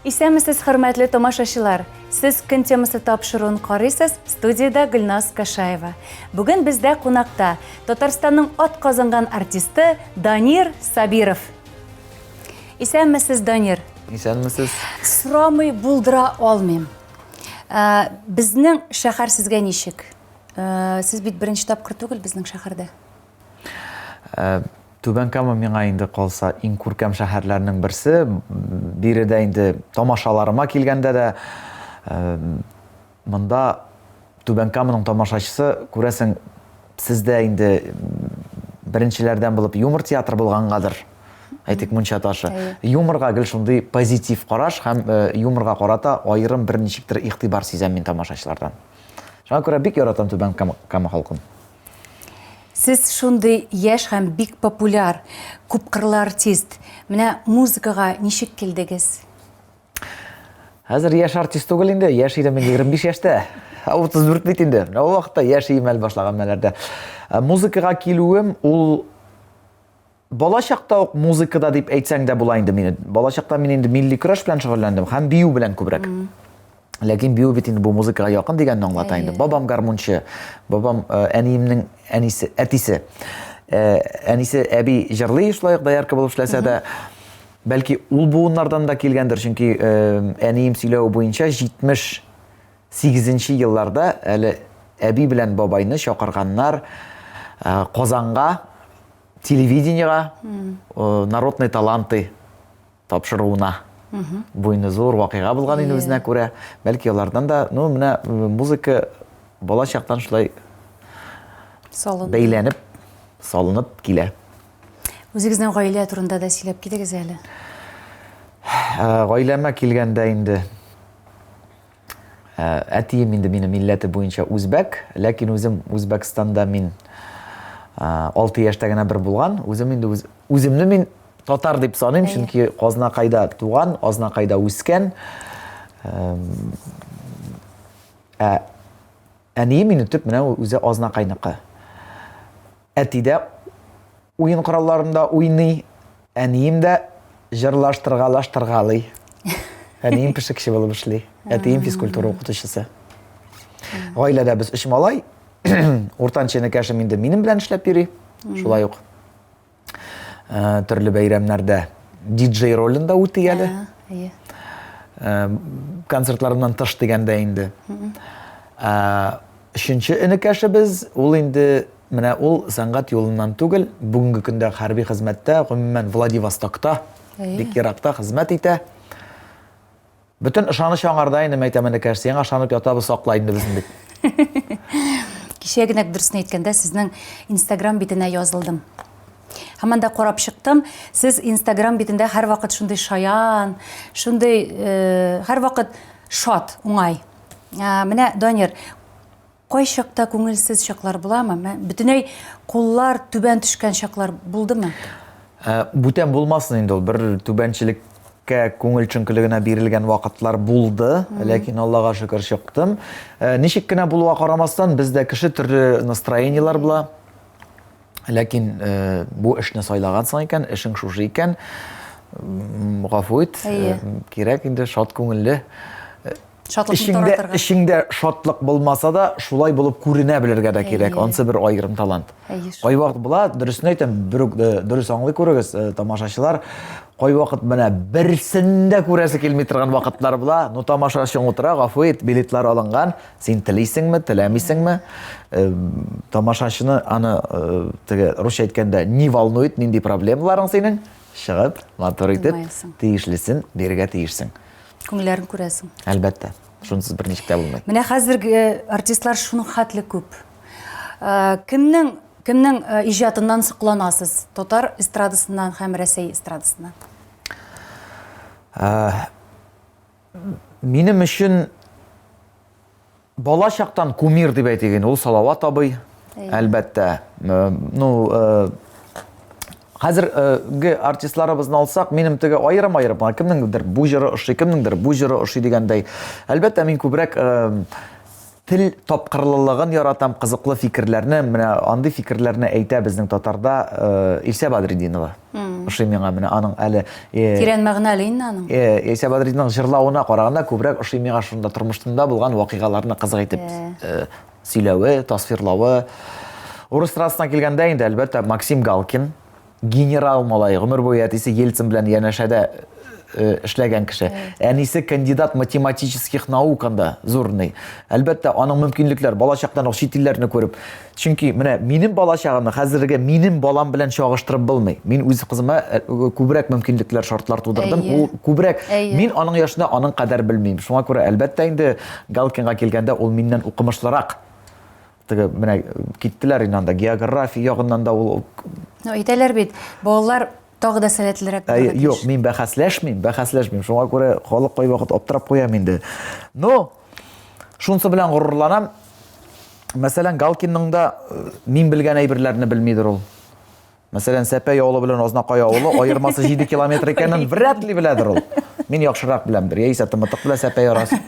Исәмесез, хөрмәтле тамашачылар. Сез көн темасы тапшыруын карыйсыз, студияда Гөлназ Кашаева. Бүген бездә кунакта Татарстанның атказанган артисты Данир Сабиров. Исәмесез, Данир. Исәнмесез. Сорамый булдыра алмыйм. Безнең шәһәр сезгә ничек? Сез бит беренче тапкыр түгел безнең шәһәрдә. Түбән Кама миңа инде калса иң күркәм шәһәрләрнең берсе. Биредә инде тамашаларыма килгәндә дә монда Түбән Каманың тамашачысы күрәсең сездә инде беренчеләрдән булып юмор театры булгангадыр. Әйтик мунча ташы. Юморга гел шундый позитив караш һәм юморга карата аерым берничектер игътибар сизәм мин тамашачылардан. Шуңа күрә бик яратам Түбән Кама халкын. Сез шундый яшь һәм бик популяр, күпкырлы артист. Менә музыкага ничек килдегез? Хәзер яшь артист түгел инде, яшь идем 25 яшьтә. 34 бит инде. Ул вакытта яшь имәл башлаган мәлләрдә. Музыкага килүем ул балачакта ук музыкада дип әйтсәң дә була инде мине. Балачакта мин инде милли көрәш белән шөгыльләндем һәм бию белән күбрәк. Ләкин бию бит инде бу музыкага якын дигәнне аңлата инде. Бабам гармунчы, бабам әниемнең әтисе. Әнисе әби җырлый шулай даярка булып эшләсә дә, бәлки ул буыннардан да килгәндер, чөнки әнием сөйләү буенча 78нче елларда әле әби белән бабайны чакырганнар Казанга телевидениега народный таланты тапшыруына. Буйны зур вакыйга булган инде үзенә күрә. Бәлки алардан да, менә музыка балачактан шулай бәйләнеп, салынып килә. Үзегезнең гаилә турында да сөйләп китегез әле. Гаиләмә килгәндә инде әтием инде минем милләте буенча үзбәк, ләкин үзем Үзбәкстанда мин 6 яшьтә генә бер булган. Үземне мин татар дип саныйм, чөнки Азнакайда туган, Азнакайда үскән. Әнием мине төп менә үзе Азнакайныкы. Әти дә уен коралларында уйный, әнием дә җырлаштыргалый. Әнием пешекче булып эшли, әтием физкультура укытучысы. Гаиләдә без 3 малай, уртанчы энекәшем инде минем белән эшләп йөри, шулай ук. Төрле бәйрәмнәрдә диджей ролында үти әле. Концертларымнан тыш дигәндә инде. Өченче энекәшебез, ул инде менә ул сәнгать юлыннан түгел, бүгенге көндә хәрби хезмәттә, гомумән Владивостокта, бик еракта хезмәт итә. Бөтен ышаныч аңарда инде әйтәм, энекәш, сиңа ышанып ятабыз, саклай инде безне бит. Кичә генә дөресен әйткәндә сезнең Instagram битенә язылдым. Һәм да карап чыктым. Сез Instagram битендә һәр вакыт шундый шаян, шундый һәр вакыт шат, уңай. Менә Данир, кай чакта күңелсез чаклар буламы? Бөтенләй куллар түбән төшкән чаклар булдымы? Бүтән булмасын инде ул. Бер түбәнчелеккә күңел чөнкелегенә бирелгән вакытлар булды, ләкин Аллага шөкер чыктым. Ничек кенә булуга карамастан, бездә кеше төрле настроениялар була. Ләкин бу эшне сайлагансың икән, эшең шушы икән, гафу ит, кирәк инде шат күңелле. Ишеңдә шатлык булмаса да, шулай булып күренә белергә дә кирәк. Ансы бер аерым талант. Кай вакыт була, дөресен әйтәм, дөрес аңлый күрегез, тамашачылар, кай вакыт менә берсендә күрәсе килми торган вакытлар була. Тамашачың утыра, гафу ит, билетлар алынган, син телисеңме, теләмисеңме? Тамашачыны аны теге русча әйткәндә не волнует, нинди проблемаларың синең? Чыгып, матур итеп, тиешлесен бергә тиешсең. Күңелләрен күрәсең. Әлбәттә. Шунсыз бер ничек тә булмый. Менә хәзерге артистлар шуның хәтле күп. Кемнең иҗатыннан сокланасыз? Татар эстрадасыннан һәм Россия эстрадасыннан? Минем өчен балачактан кумир дип әйтегән ул Салават абый. Әлбәттә. Хәзерге артистларыбызны алсак, минем теге аерым, кемнеңдер бу җыры ошый, кемнеңдер бу җыры ошый дигәндәй. Әлбәттә, мин күбрәк тел тапкырлылыгын яратам, кызыклы фикерләрне, менә андый фикерләрне әйтә безнең татарда Илсә Бадретдинова. Ошый миңа менә аның әле Тирән мәгънәле инде аның. Илсә Бадретдинованың җырлавына караганда күбрәк ошый миңа шунда тормышында булган вакыйгаларны кызык итеп сөйләве, тасвирлавы. Урыс эстрадасына килгәндә инде әлбәттә Максим Галкин, генерал малай, гомер буе әтисе Ельцин белән янәшәдә эшләгән кеше. Әнисе кандидат математических наукында зурный. Әлбәттә, аның мөмкинлекләр балачактан ук чит илләрне күреп. Чөнки менә минем балачагымны хәзергә минем балам белән чагыштырып булмый. Мин үз кызыма күбрәк мөмкинлекләр, шартлар тудырдым. Ул күбрәк мин аның яшында аның кадәр белмим. Шуңа күрә әлбәттә инде Галкинга килгәндә ул миннән укымышлырак. Теге менә киттеләр инде география ягыннан да ул Әйтәләр бит, балалар тагы да сәләтлерәк. Юк, мин бәхәсләшмим. Шуңа күрә халык кай вакыт аптырап куям инде. Но шунсы белән горурланам. Мәсәлән, Галкинның да мин белгән әйберләрне белмидер ул. Мәсәлән, Сәпәй авылы белән Азнакай авылы аермасы 7 километр икәнен вряд ли беләдер ул. Мин яхшырак беләмдер. Яисә Тымытык белән Сәпәй арасы.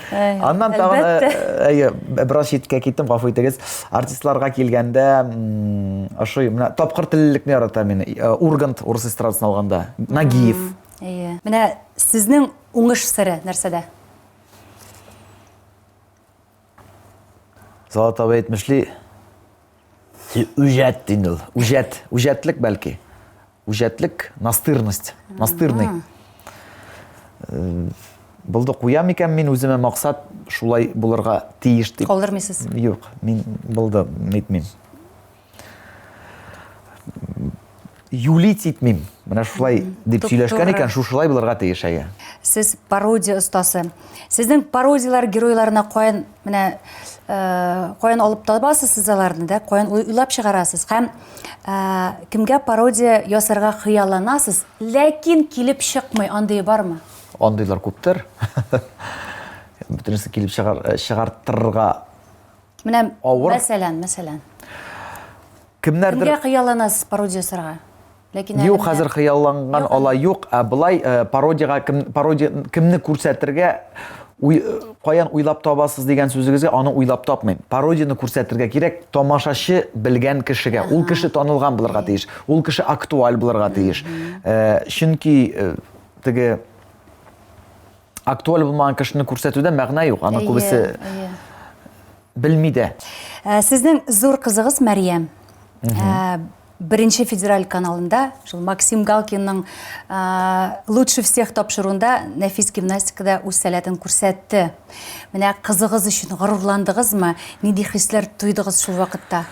Аннан тагын бераз читкә киттем, гафу итегез. Артистларга килгәндә, ошый менә тапкыр теллекне яратам мин. Ургант урыс эстрадасын алганда. Нагиев. Менә сезнең уңыш сыры нәрсәдә? Салатова әйтмешли, үҗәт инде ул. Үҗәтлек бәлки. Үҗәтлек, настырность. Настырный. Булды куям икән мин үземә максат шулай булырга тиеш дип. Калдырмыйсыз? Юк, мин булды әйтмим. Юлить итмим. Менә шулай дип сөйләшкән икән, шулай булырга тиеш әйе. Сез пародия остасы. Сезнең пародиялар геройларына каян менә каян алып табасыз сез аларны да, каян уйлап чыгарасыз һәм кемгә пародия ясарга хыялланасыз, ләкин килеп чыкмый, андый бармы? Андыйлар күптер. Бөтенесе килеп чыгартырга. Менә мәсәлән. Кемнәрдер Кемгә хыялланасыз пародия ясарга? Ләкин юк, хәзер хыялланган ала юк, былай пародияга кемне күрсәтергә каян уйлап табасыз дигән сүзегезгә аны уйлап тапмыйм. Пародияны күрсәтергә кирәк тамашачы белгән кешегә. Ул кеше танылган булырга тиеш. Ул кеше актуаль булырга тиеш. Чөнки теге актуаль булмаган кешене күрсәтүдә мәгънә юк. Аны күбесе белми дә. Сезнең зур кызыгыз Мәрьям. Беренче федераль каналында, шул Максим Галкинның лучше всех тапшыруында нәфис гимнастикада үз сәләтен күрсәтте. Менә кызыгыз өчен горурландыгызмы? Нинди хисләр туйдыгыз шул вакытта?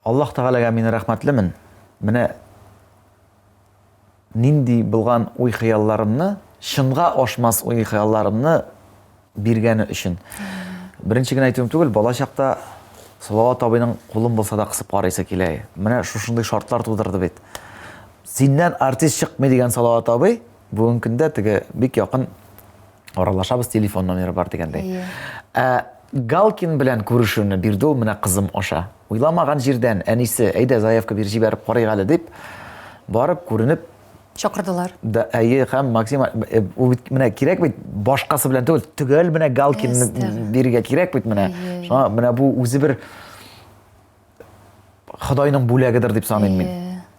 Аллаһ Тәгаләгә мин рәхмәтлемен. Менә нинди булган уй-хыялларымны, шынга ашмас уй-хыялларымны биргәне өчен. Беренче генә әйтүем түгел, балачакта Салават абыйның кулын булса да кысып карыйсы килә. Менә шушындый шартлар тудырды бит. Синнән артист чыкмый дигән Салават абый, бүген көндә теге бик якын аралашабыз, телефон номеры бар дигәндәй. Галкин белән күрешүне бирде ул менә кызым аша. Уйламаган җирдән әнисе, әйдә заявка бир җибәреп карыйк әле дип барып күренеп чакырдылар. Да, әйе, һәм Максим менә кирәк бит башкасы белән түгел, төгәл менә Галкинны бирергә кирәк бит менә. Шуңа менә бу үзе бер Ходайның бүләгедер дип саныйм мин.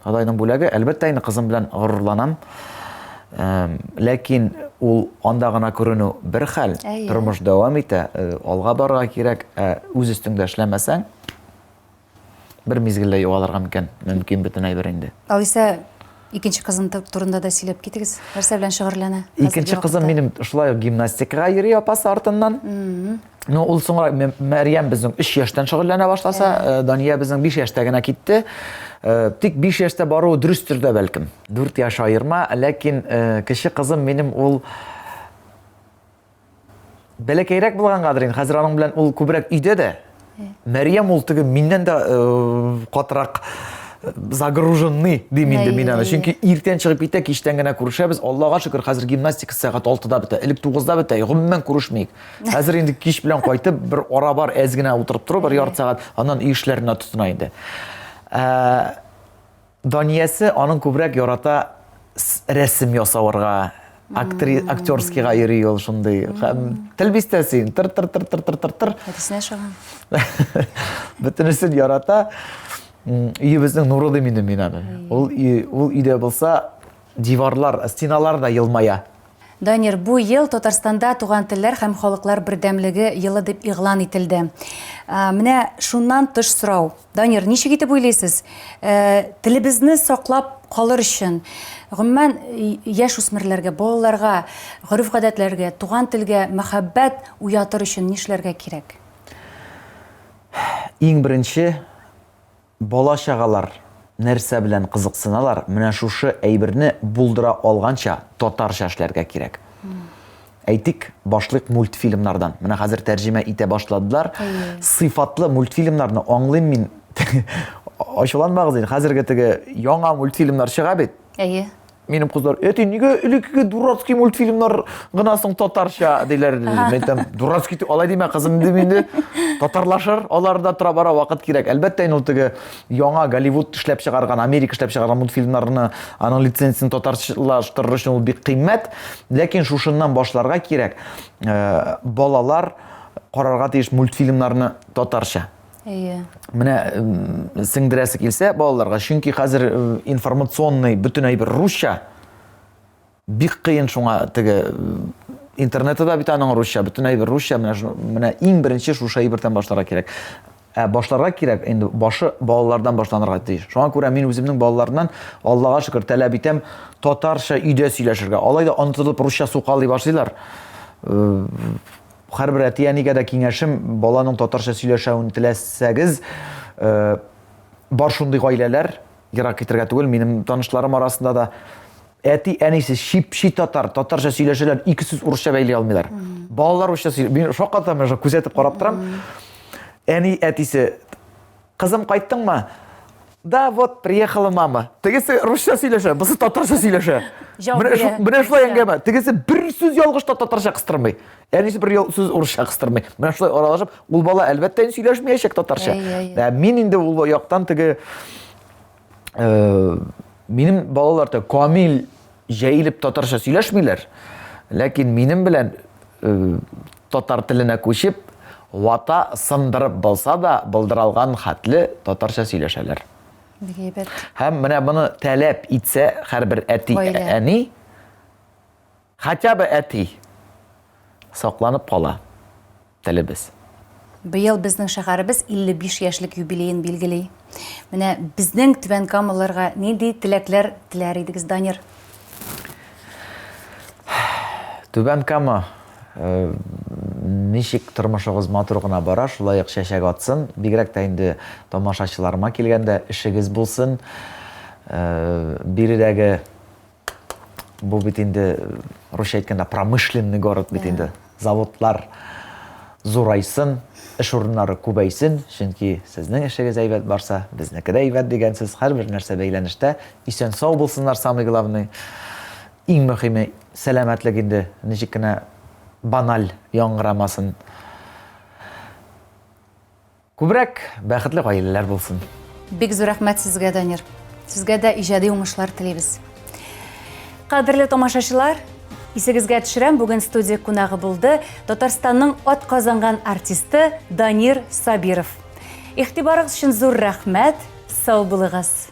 Ходайның бүләге, әлбәттә инде кызым белән горурланам. Ләкин ул анда гына күренү бер хәл, тормыш дәвам итә, алга барырга кирәк, үз өстеңдә эшләмәсәң бер мизгелдә югалырга мөмкин бөтен әйбер инде. Алиса икенче кызын турында да сөйләп китегез. Нәрсә белән шөгырьләнә? Икенче кызым минем шулай гимнастикага йөри апасы артыннан. Ну, ул соңра Мәрьям безнең 3 яшьтән шөгыльләнә башласа, Дания безнең 5 яшьтә генә китте. Тик 5 яшьтә бару дөрестер дә бәлкем. 4 яшь айырма, ләкин кече кызым минем ул бәләкәйрәк булгангадыр инде. Хәзер аның белән ул күбрәк өйдә дә. Мәрьям ул теге миннән дә катырак загруженный дим инде мин аны. Чөнки иртән чыгып китә, кичтән генә күрешәбез. Аллага шөкер, хәзер гимнастика сәгать 6-да бетә, элек 9-да бетә. Гомумән күрешмик. Хәзер инде кич белән кайтып, бер ара бар, әз генә утырып тору, бер ярты сәгать, аннан үй эшләренә тотына инде. Даниясе аның күбрәк ярата рәсем ясавырга, актерскийга йөри ул шундый. Тел бистәсен, тыр. Әтисенә шаган. Бөтенесен ярата. Өебезнең нуры ди минем аны. Ул өйдә булса, диварлар, стеналар да елмая. Данир, бу ел Татарстанда туган телләр һәм халыклар бердәмлеге елы дип игълан ителде. Менә шуннан тыш сорау. Данир, ничек итеп уйлыйсыз? Телебезне саклап калыр өчен, гомумән яшь үсмерләргә, балаларга, гореф-гадәтләргә, туган телгә мәхәббәт уятыр өчен нишләргә кирәк? Иң беренче бала-чагалар нәрсә белән кызыксыналар, менә шушы әйберне булдыра алганча татарча эшләргә кирәк. Әйтик, башлык мультфильмнардан. Менә хәзер тәрҗемә итә башладылар. Сыйфатлы мультфильмнарны аңлыйм мин. Ачуланмагыз инде, хәзерге теге яңа мультфильмнар чыга бит. Әйе. Минем кызлар, "Әти, нигә элекке дурацкий мультфильмнар гына соң татарча?" диләр. Мен әйтәм, "Дурацкий алай диме, кызым", дим инде. Татарлашыр, аларда тора бара вакыт кирәк. Әлбәттә, ул теге яңа Голливуд эшләп чыгарган, Америка эшләп чыгарган мультфильмнарны, аның лицензиясын татарчалаштырыр өчен ул бик кыйммәт. Ләкин шушыннан башларга кирәк. Балалар карарга тиеш мультфильмнарны татарча. Әйе. Менә сеңдерәсе килсә балаларга, чөнки хәзер информационный бөтен әйбер русча. Бик кыен шуңа теге интернетта да бит аның русча, бөтен әйбер русча. Менә иң беренче шушы әйбердән башларга кирәк. Башларга кирәк, инде башы балалардан башланырга тиеш. Шуңа күрә мин үземнең балаларымнан, Аллага шөкер, таләп итәм, татарча өйдә сөйләшергә. Алай да онытылып русча сукалый башлыйлар. Һәрбер әти-әнигә дә киңәшем, баланың татарча сөйләшәвен теләсәгез, бар шундый гаиләләр, ерак китергә түгел, минем танышларым арасында да әти-әнисе шипши татарча сөйләшәләр, икесез урысча бәйләй алмыйлар. Балалар урысча сөйләй. Мин шаккатам, күзәтеп карап торам. Әни әтисе, "Кызым, кайттыңмы?" "Да, вот, приехала мама." Тегесе русча сөйләшә, бусы татарча сөйләшә. Менә шулай әңгәмә. Тегесе бер сүз ялгышта татарча кыстырмый. Әнисе бер сүз урысча кыстырмый. Менә шулай аралашып, ул бала әлбәттә сөйләшмәячәк татарча. Мин инде ул яктан теге минем балалар да камил җәйлеп татарча сөйләшмиләр. Ләкин минем белән татар теленә күчеп, вата сындырып булса да булдырылган хәтле татарча сөйләшәләр. Бигәйбәт. Һәм менә моны таләп итсә һәрбер әти, әни, хотя бы әти сакланып кала телебез. Быел безнең шәһәребез 55 яшьлек юбилейын билгели. Менә безнең Түбән Камаларга нинди теләкләр теләр идегез, Данир? Түбән Кама ничек тормышыгыз матур гына бара, шулай ук чәчәк атсын. Бигрәк тә инде тамашачыларыма килгәндә эшегез булсын. Биредәге бу бит инде русча әйткәндә промышленный город бит инде. Заводлар зурайсын, эш урыннары күбәйсен, чөнки сезнең эшегез әйбәт барса, безнеке дә әйбәт дигәнсез, һәрбер нәрсә бәйләнештә исән сау булсыннар, самый главный. Иң мөһиме сәламәтлек инде, ничек кенә баналь яңгырамасын. Күбрәк бәхетле гаиләләр булсын. Бик зур рәхмәт сезгә, Данир. Сезгә дә иҗади уңышлар телибез. Кадерле тамашачылар, исегезгә төшерәм, бүген студия кунагы булды Татарстанның атказанган артисты Данир Сабиров. Игътибарыгыз өчен зур рәхмәт, сау булыгыз.